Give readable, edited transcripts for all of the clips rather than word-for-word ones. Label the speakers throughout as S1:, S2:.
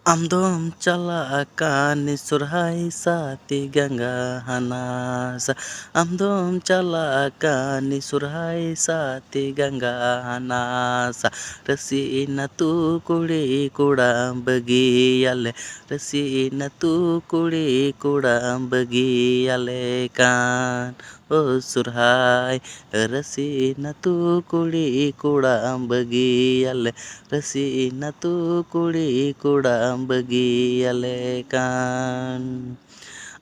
S1: ᱟᱢᱫᱚᱢ ᱪᱟᱞᱟᱜ ᱟᱠᱟᱱ ᱥᱚᱨᱦᱟᱭ ᱥᱟᱛᱮ ᱜᱚᱸᱜᱟ ᱦᱟᱱᱟᱥ ᱟᱢᱫᱚᱢ ᱪᱟᱞᱟᱜ ᱟᱠᱟᱱ ᱥᱚᱨᱦᱟᱭ ᱥᱟᱛᱮ ᱜᱚᱸᱜᱟ ᱦᱟᱱᱟᱥ ᱨᱟᱹᱥᱤᱱ ᱟᱹᱛᱩ ᱠᱩᱲᱤ ᱠᱚᱲᱟᱢ ᱵᱟᱹᱜᱤᱭᱟᱞᱮ ᱨᱟᱹᱥᱤᱱ ᱟᱹᱛᱩ ᱠᱩᱲᱤ ᱠᱚᱲᱟᱢ ᱵᱟᱹᱜᱤᱭᱟᱞᱮ ᱠᱟᱱ ᱥᱚᱨᱦᱟᱭ ᱨᱟᱹᱥᱤᱱ ᱟᱹᱛᱩ ᱠᱩᱲᱤ ᱠᱚᱲᱟᱢ ᱵᱟᱹᱜᱤᱭᱟᱞᱮ ᱨᱟᱹᱥᱤᱱ ᱟᱹᱛᱩ ᱠᱩᱲᱤ ᱠᱚᱲᱟᱢ ᱵᱟᱹᱜᱤᱭᱟᱞᱮ ᱠᱟᱱ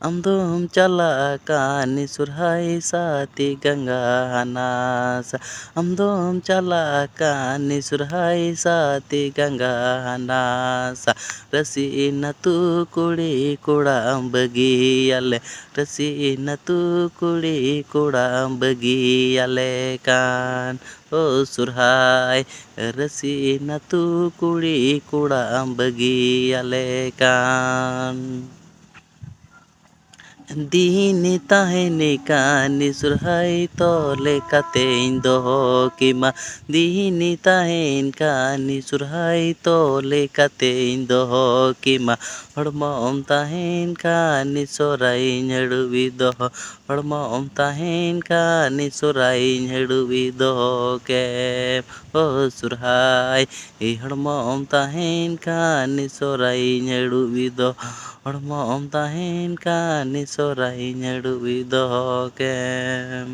S1: ᱟᱢᱫᱚᱢ ᱪᱟᱞᱟᱜ ᱠᱟᱱ ᱥᱚᱨᱦᱟᱭ ᱥᱟᱛᱮ ᱜᱚᱸᱜᱟ ᱦᱟᱱᱟᱥ ᱟᱢᱫᱚᱢ ᱪᱟᱞᱟᱜ ᱠᱟᱱ ᱥᱚᱨᱦᱟᱭ ᱥᱟᱛᱮ ᱜᱚᱸᱜᱟ ᱦᱟᱱᱟᱥ ᱨᱟᱹᱥᱤᱱ ᱟᱹᱛᱩ ᱠᱩᱲᱤ ᱠᱚᱲᱟᱢ ᱵᱟᱹᱜᱤᱭᱟᱞᱮ ᱨᱟᱹᱥᱤᱱ ᱟᱹᱛᱩ ᱠᱩᱲᱤ ᱠᱚᱲᱟᱢ ᱵᱟᱹᱜᱤᱭᱟᱞᱮ ᱠᱟᱱ ᱥᱚᱨᱦᱟᱭ ᱨᱟᱹᱥᱤᱱ ᱟᱹᱛᱩ ᱠᱩᱲᱤ ᱠᱚᱲᱟᱢ ᱵᱟᱹᱜᱤᱭᱟᱞᱮ ᱠᱟᱱ ᱫᱤᱱ ᱛᱟᱦᱮᱱ ᱠᱟᱱ ᱥᱚᱨᱦᱟᱭ ᱛᱚᱞ ᱠᱟᱛᱮᱧ ᱫᱚᱦᱚ ᱠᱮᱢᱟ ᱫᱤᱱ ᱛᱟᱦᱮᱱ ᱠᱟᱱ ᱥᱚᱨᱦᱟᱭ ᱛᱚᱞ ᱠᱟᱛᱮᱧ ᱫᱚᱦᱚ ᱠᱮᱢᱟ ᱦᱚᱲᱢᱚᱢ ᱛᱟᱦᱮᱱ ᱠᱷᱟᱱ ᱥᱚᱨᱦᱟᱭᱤᱧ ᱦᱟᱹᱲᱩᱵᱤ ᱫᱚᱦᱚ ᱦᱚᱲᱢᱚᱢ ᱛᱟᱦᱮᱱ ᱠᱷᱟᱱ ᱥᱚᱨᱦᱟᱭᱤᱧ ᱦᱟᱹᱲᱩᱵᱤ ᱫᱚᱦᱚ ᱠᱮᱢ ᱥᱚᱨᱦᱟᱭ ᱦᱚᱲᱢᱚᱢ ᱛᱟᱦᱮᱱ ᱠᱷᱟᱱ ᱥᱚᱨᱦᱟᱭᱤᱧ ᱦᱟᱹᱲᱩᱵᱤ ᱫᱚᱦᱚ ᱦᱚᱲᱢᱚᱢ ᱛᱟᱦᱮᱱ ᱠᱷᱟᱱ ᱥᱚᱨᱦᱟᱭᱤᱧ ᱦᱟᱹᱲᱩᱵᱤ ᱫᱚᱦᱚ ᱠᱮᱢ